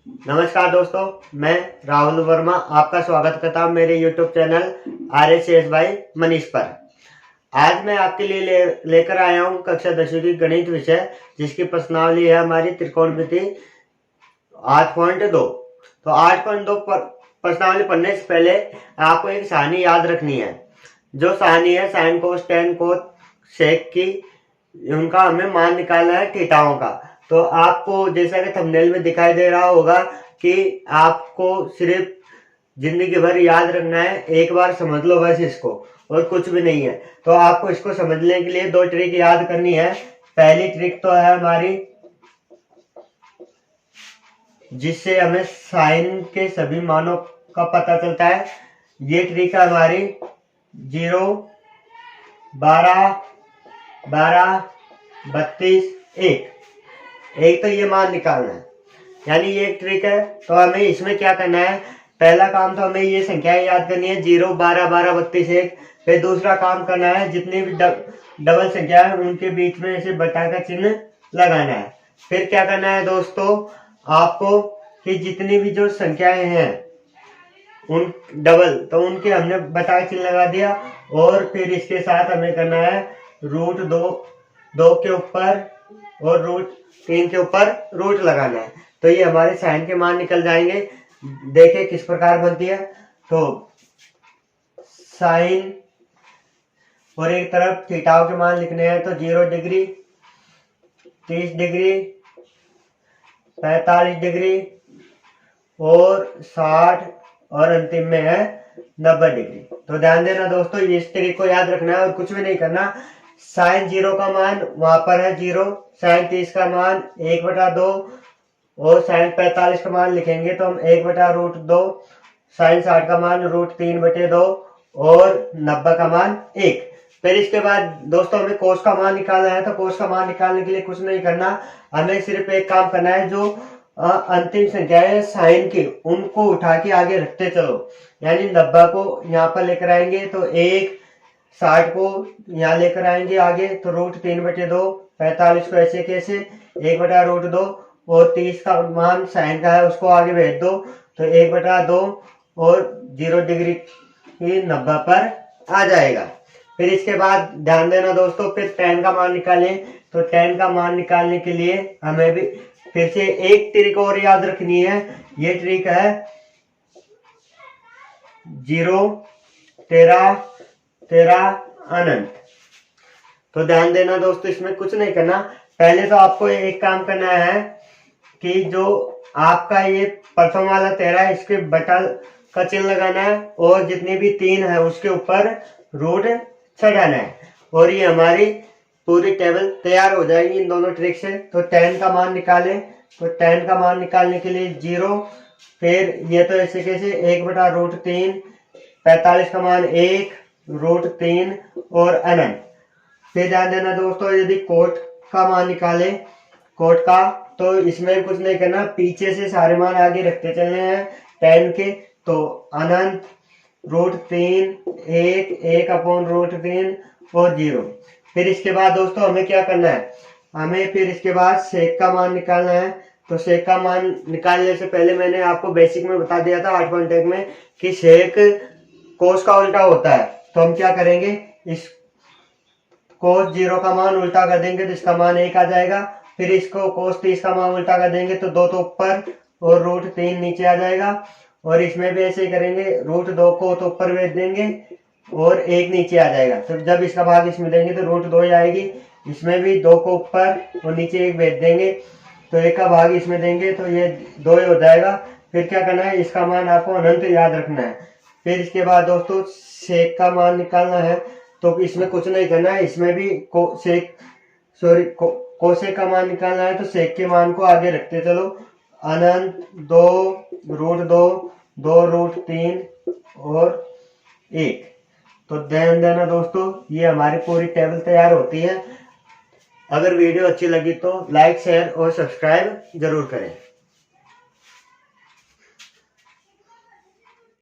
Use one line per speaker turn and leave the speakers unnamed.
नमस्कार दोस्तों, मैं राहुल वर्मा आपका स्वागत करता हूं मेरे YouTube channel RSS by Manish पर। आज मैं आपके लिए लेकर आया हूं कक्षा 10वीं की गणित विषय, जिसकी प्रश्नावली है हमारी त्रिकोणमिति 8.2। तो 8.2 पर प्रश्नावली पढ़ने से पहले आपको एक सारणी याद रखनी है। जो सारणी है साइन कोस टेन कोस सेक की, उनका हमें मान निकालना है थीटाओं का। तो आपको जैसा कि थंबनेल में दिखाई दे रहा होगा कि आपको सिर्फ जिंदगी भर याद रखना है, एक बार समझ लो बस इसको, और कुछ भी नहीं है। तो आपको इसको समझने के लिए दो ट्रिक याद करनी है। पहली ट्रिक तो है हमारी, जिससे हमें साइन के सभी मानों का पता चलता है। ये ट्रिक है हमारी 0, 12, 12, 32, 1। एक तो ये मान निकालना है, यानी ये एक ट्रिक है। तो हमें इसमें क्या करना है, पहला काम तो हमें ये संख्याएं याद करनी है 0, 12, 12, 32, 1। फिर दूसरा काम करना है जितनी भी डबल संख्या है उनके बीच में ऐसे बटा का चिन्ह लगाना है। फिर क्या करना है दोस्तों आपको, कि जितनी भी जो संख्याएं हैं उन डबल, तो उनके हमने बटा चिन्ह लगा दिया। और फिर इसके साथ हमें करना है √2 के ऊपर और √3 के ऊपर रूट लगाना है। तो ये हमारे साइन के मान निकल जाएंगे। देखें किस प्रकार बनती है। तो साइन और एक तरफ थीटाओं के मान लिखने हैं, तो 0 डिग्री, 30 डिग्री, 45 डिग्री और 60, और अंतिम में है 90 डिग्री। तो ध्यान देना दोस्तों, इस ट्रिक को याद रखना है और कुछ भी नहीं करना। साइन 0 का मान वहां पर है 0, साइन 30 का मान 1/2 और साइन 45 का मान लिखेंगे तो हम 1/√2, साइन 60 का मान √3/2 और 90 का मान 1। फिर इसके बाद दोस्तों हमें कोस का मान निकालना है। तो कोस का मान निकालने के लिए कुछ नहीं करना, हमें सिर्फ एक काम करना है, जो अंतिम संख्या है साइन की उनको उठा के आगे रखते चलो। यानी 90 को यहाँ पर लेकर आएंगे तो 1, 60 को यहाँ लेकर आएंगे आगे तो √3/2, 45 को ऐसे कैसे 1/√2 और 30 का मान साइन का है उसको आगे भेज दो तो 1/2 और 0 डिग्री की 90 पर आ जाएगा। फिर इसके बाद ध्यान देना दोस्तों, फिर tan का मान निकालें। तो tan का मान निकालने के लिए हमें भी फिर से एक ट्रिक और याद रखनी है। ये ट्रिक है 0, 13, 13 अनंत। तो ध्यान देना दोस्तों, इसमें कुछ नहीं करना। पहले तो आपको एक काम करना है कि जो आपका ये प्रथम वाला 13 इसके बटा का चिन्ह लगाना है और जितनी भी 3 है उसके ऊपर रूट चढ़ाना है, और ये हमारी पूरी टेबल तैयार हो जाएगी इन दोनों ट्रिक से। तो tan का मान निकालें। तो tan का मान निकालने के लिए 0, फिर ये तो ऐसे कैसे 1/√3, 45 का मान 1, √3 और अनंत। फिर ध्यान देना दोस्तों, यदि कोट का मान निकाले कोट का, तो इसमें कुछ नहीं करना, पीछे से सारे मान आगे रखते चलने हैं tan के। तो अनंत, √3, 1, 1/√3 और 0। फिर इसके बाद दोस्तों हमें क्या करना है, हमें फिर इसके बाद सेक का मान निकालना है। तो सेक का मान निकालने से पहले मैंने आपको बेसिक में बता दिया था 8.1 में कि सेक कोस का उल्टा होता है। तो हम क्या करेंगे, इस कोस 0 का मान उल्टा कर देंगे तो इसका मान 1 आ जाएगा। फिर इसको कोस 30 का मान उल्टा कर देंगे तो 2 तो ऊपर और √3 नीचे आ जाएगा। और इसमें भी ऐसे ही करेंगे, √2 को तो ऊपर भेज देंगे और 1 नीचे आ जाएगा। तो जब इसका भाग इसमें देंगे तो √2 ही आएगी। इसमें भी 2 को ऊपर और नीचे 1 भेज देंगे तो 1 का भाग इसमें देंगे तो ये 2 ही हो जाएगा। फिर क्या करना है, इसका मान आपको अनंत याद रखना है। फिर इसके बाद दोस्तों सेक का मान निकालना है। तो इसमें कुछ नहीं करना है, इसमें भी कोसेक का मान निकालना है। तो सेक के मान को आगे रखते चलो, अनंत, 2, √2, 2 √3 और 1। तो ध्यान देना दोस्तों, ये हमारी पूरी टेबल तैयार होती है। अगर वीडियो अच्छी लगी तो लाइक, शेयर और सब्सक्राइब जरूर करें।